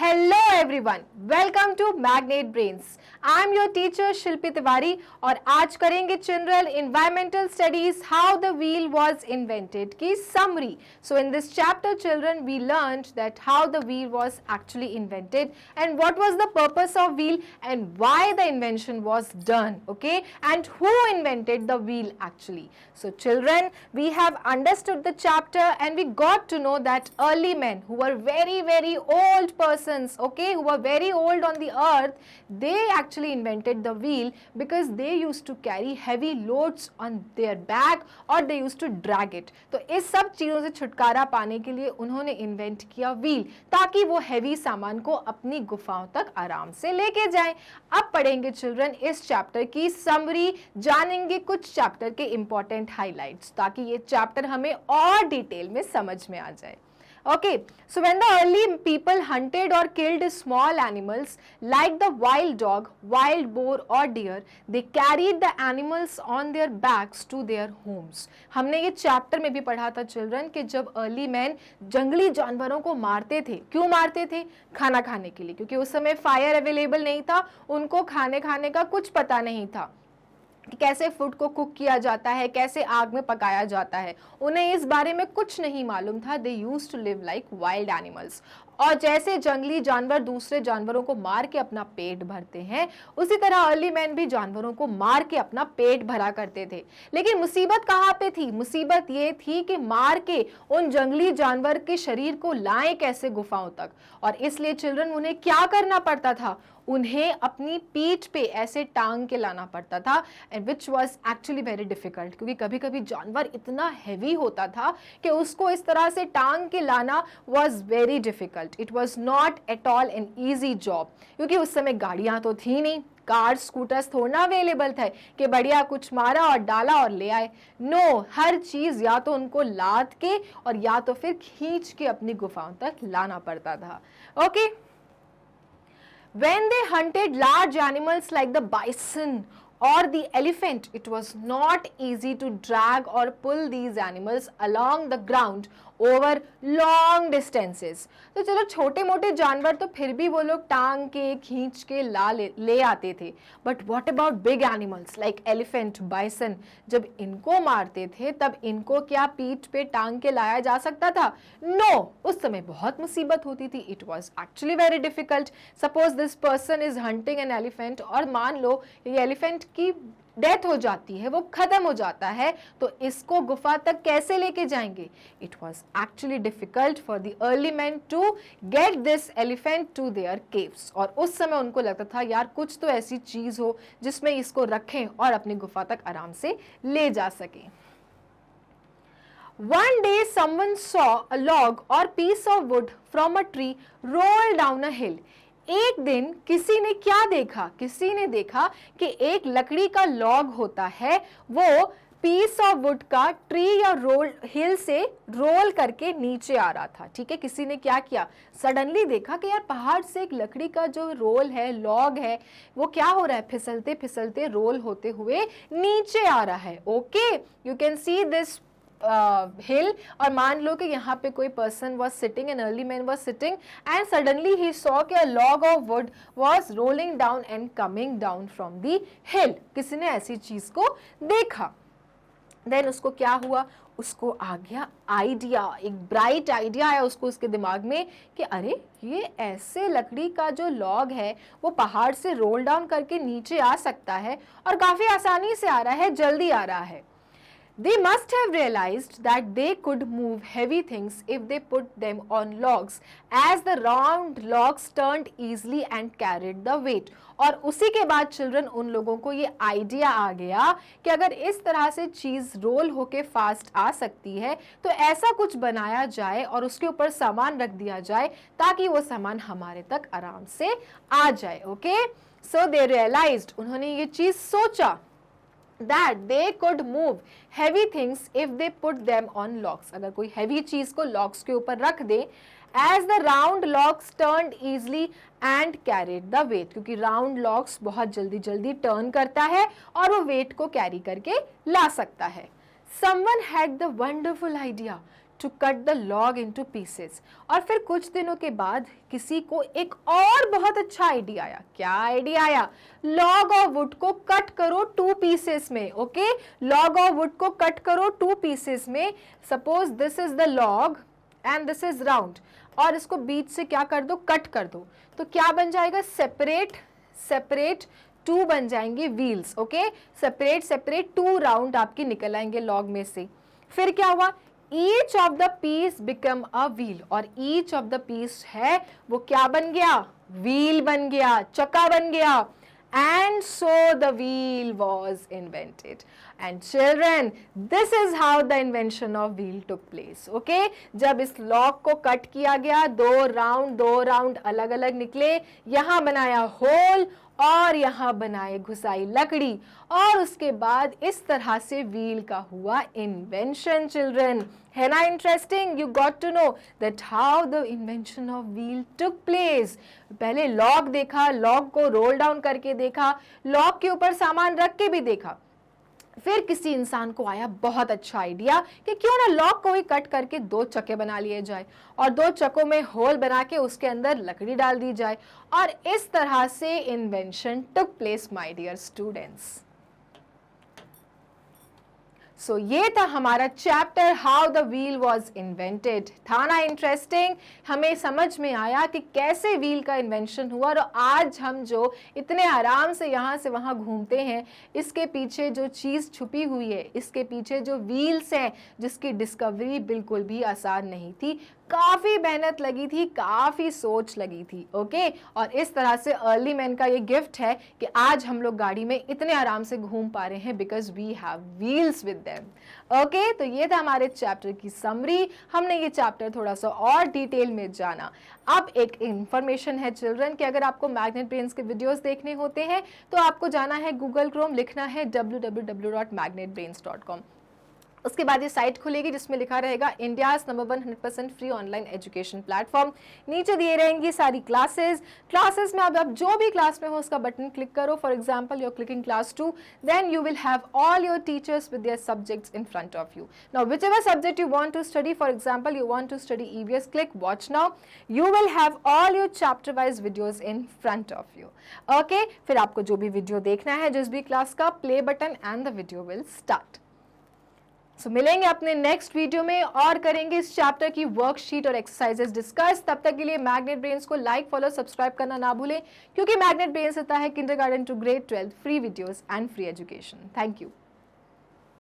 Hello everyone, welcome to Magnet Brains. I am your teacher Shilpi Tiwari और आज करेंगे General Environmental Studies How the Wheel was Invented की summary. So in this chapter children we learned that how the wheel was actually invented and what was the purpose of wheel and why the invention was done, okay, and who invented the wheel actually. So children, we have understood the chapter and we got to know that early men who were very old persons, okay, who were very old on the earth, they actually invented the wheel because they used to carry heavy loads on their back or they used to drag it. तो इस सब चीज़ों से छुटकारा पाने के लिए उन्होंने इन्वेंट किया व्हील ताकि वो हैवी सामान को अपनी गुफाओं तक आराम से लेके जाएं. अब पढ़ेंगे चिल्ड्रन इस चैप्टर की समरी, जानेंगे कुछ चैप्टर के इंपॉर्टेंट हाइलाइट्स ताकि ये चैप्टर हमें और डिटेल में समझ में आ जाए. Okay, so when the early people hunted or killed small animals like the wild dog, wild boar or deer, they carried the animals on their backs to their homes. हमने ये chapter में भी पढ़ा था चिल्ड्रन कि जब early man जंगली जानवरों को मारते थे, क्यों मारते थे? खाना खाने के लिए, क्योंकि उस समय फायर अवेलेबल नहीं था, उनको खाने का कुछ पता नहीं था कि कैसे फूड को कुक किया जाता है, कैसे आग में पकाया जाता है, उन्हें इस बारे में कुछ नहीं मालूम था. They used to live like wild animals. और जैसे जंगली जानवर दूसरे जानवरों को मार के अपना पेट भरते हैं, उसी तरह अर्ली मैन भी जानवरों को मार के अपना पेट भरा करते थे. लेकिन मुसीबत कहाँ पे थी? मुसीबत ये थी कि मार के उन जंगली जानवर के शरीर को लाएं कैसे गुफाओं तक. और इसलिए चिल्ड्रन उन्हें क्या करना पड़ता था? उन्हें अपनी पीठ पे ऐसे टांग के लाना पड़ता था, and which was actually very difficult, क्योंकि कभी कभी जानवर इतना हैवी होता था कि उसको इस तरह से टांग के लाना was very difficult. It was not at all an easy job, क्योंकि उस समय गाड़ियां तो थी नहीं, कार स्कूटर्स थोड़ा अवेलेबल थे कि बढ़िया कुछ मारा और डाला और ले आए. नो, हर चीज या तो उनको लाद के और या तो फिर खींच के अपनी गुफाओं तक लाना पड़ता था. Okay, when they hunted large animals like the bison or the elephant, it was not easy to drag or pull these animals along the ground over long distances. तो चलो छोटे मोटे जानवर तो फिर भी वो लोग टांग के खींच के ले आते थे, but what about big animals like elephant, bison? जब इनको मारते थे तब इनको क्या पीठ पे टांग के लाया जा सकता था? नो, उस समय बहुत मुसीबत होती थी. It was actually very difficult. Suppose this person is hunting an elephant और मान लो ये एलिफेंट की डेथ हो जाती है, वो खत्म हो जाता है, तो इसको गुफा तक कैसे लेके जाएंगे? It was actually difficult for the early man to get this elephant to their caves. और उस समय उनको लगता था यार कुछ तो ऐसी चीज हो जिसमें इसको रखें और अपनी गुफा तक आराम से ले जा सकें. One day someone saw a log or piece of wood from a tree roll down a hill. एक दिन किसी ने क्या देखा? किसी ने देखा कि एक लकड़ी का लॉग होता है, वो पीस ऑफ वुड का ट्री या रोल हिल से रोल करके नीचे आ रहा था. ठीक है, किसी ने क्या किया? सडनली देखा कि यार पहाड़ से एक लकड़ी का जो रोल है, लॉग है, वो क्या हो रहा है? फिसलते फिसलते रोल होते हुए नीचे आ रहा है. Okay, you can see this hill. और मान लो कि यहाँ पे कोई person was sitting, an early man was sitting and suddenly he saw कि a log of wood was rolling down and coming down from the hill. किसी ने ऐसी चीज को देखा. देन उसको क्या हुआ? उसको आ गया आइडिया, एक ब्राइट आइडिया आया उसको उसके दिमाग में कि अरे ये ऐसे लकड़ी का जो लॉग है वो पहाड़ से रोल डाउन करके नीचे आ सकता है और काफी आसानी से आ रहा है, जल्दी आ रहा है. They must have realized that they could move heavy things if they put them on logs, as the round logs turned easily and carried the weight. और उसी के बाद चिल्ड्रन उन लोगों को ये आइडिया आ गया कि अगर इस तरह से चीज रोल होके फास्ट आ सकती है तो ऐसा कुछ बनाया जाए और उसके ऊपर सामान रख दिया जाए ताकि वो सामान हमारे तक आराम से आ जाए. ओके, सो दे रियलाइज्ड, उन्होंने ये चीज सोचा that they could move heavy things if they put them on logs. अगर कोई heavy चीज को logs के ऊपर रख दे, as the round logs turned easily and carried the weight, क्योंकि round logs बहुत जल्दी जल्दी turn करता है और वो weight को carry करके ला सकता है. Someone had the wonderful idea to cut the log into pieces. और फिर कुछ दिनों के बाद किसी को एक और बहुत अच्छा आइडिया आया। क्या आइडिया आया? लॉग ऑफ वुड को कट करो 2 पीसेस में। ओके, लॉग ऑफ वुड को कट करो 2 पीसेस में। Suppose this is the log and this is round, और इसको बीच से क्या कर दो? कट कर दो। तो क्या बन जाएगा? सेपरेट सेपरेट 2 बन जाएंगे wheels. Okay, separate separate 2 round आपके निकल आएंगे लॉग में से। फिर क्या हुआ? Each of the piece become a wheel, और ईच ऑफ द पीस है वो क्या बन गया? व्हील बन गया, चक्का बन गया। And so the wheel was invented. And children, this is how the invention of wheel took place. Okay? जब इस लॉक को कट किया गया, 2 राउंड अलग अलग निकले, यहां बनाया होल और यहां बनाए घुसाई लकड़ी, और उसके बाद इस तरह से व्हील का हुआ इन्वेंशन। चिल्ड्रन, है ना interesting? You got to know that how the invention of wheel took place. पहले लॉग देखा, लॉग को रोल डाउन करके देखा, लॉग के ऊपर सामान रख के भी देखा। फिर किसी इंसान को आया बहुत अच्छा आइडिया कि क्यों ना लॉग को ही कट करके 2 चक्के बना लिए जाए, और 2 चक्कों में होल बना के उसके अंदर लकड़ी डाल दी जाए, और इस तरह से invention took place my dear students. So ये था हमारा chapter how the wheel was invented. था ना इंटरेस्टिंग? हमें समझ में आया कि कैसे व्हील का इन्वेंशन हुआ, और आज हम जो इतने आराम से यहाँ से वहाँ घूमते हैं, इसके पीछे जो चीज़ छुपी हुई है, इसके पीछे जो व्हील्स हैं, जिसकी डिस्कवरी बिल्कुल भी आसान नहीं थी। काफ़ी मेहनत लगी थी, काफ़ी सोच लगी थी। ओके, और इस तरह से अर्ली मैन का ये गिफ्ट है कि आज हम लोग गाड़ी में इतने आराम से घूम पा रहे हैं because we have wheels with them. Okay, तो ये था हमारे चैप्टर की समरी। हमने ये चैप्टर थोड़ा सा और डिटेल में जाना। अब एक इंफॉर्मेशन है चिल्ड्रन कि अगर आपको मैग्नेट ब्रेन्स के वीडियोस देखने होते हैं तो आपको जाना है गूगल क्रोम, लिखना है www.magnetbrains.com। उसके बाद ये साइट खुलेगी जिसमें लिखा रहेगा India's number 1 100% free online education platform. नीचे दिए रहेंगी सारी क्लासेस में आप जो भी क्लास में हो उसका बटन क्लिक करो। For example you are clicking class 2, then you will have all your teachers with their subjects in front of you. Now whichever subject you want to study, for example you want to study EVS, click watch now, you will have all your chapter wise videos in front of you. Okay, फिर आपको जो भी video देखना है जिस भी class का, play button and the video will start. So मिलेंगे अपने नेक्स्ट वीडियो में और करेंगे इस चैप्टर की वर्कशीट और एक्सरसाइजेस डिस्कस। तब तक के लिए मैग्नेट ब्रेन्स को लाइक, फॉलो, सब्सक्राइब करना ना भूलें, क्योंकि मैग्नेट ब्रेन्स देता है kindergarten to grade 12 free videos and free education. Thank you.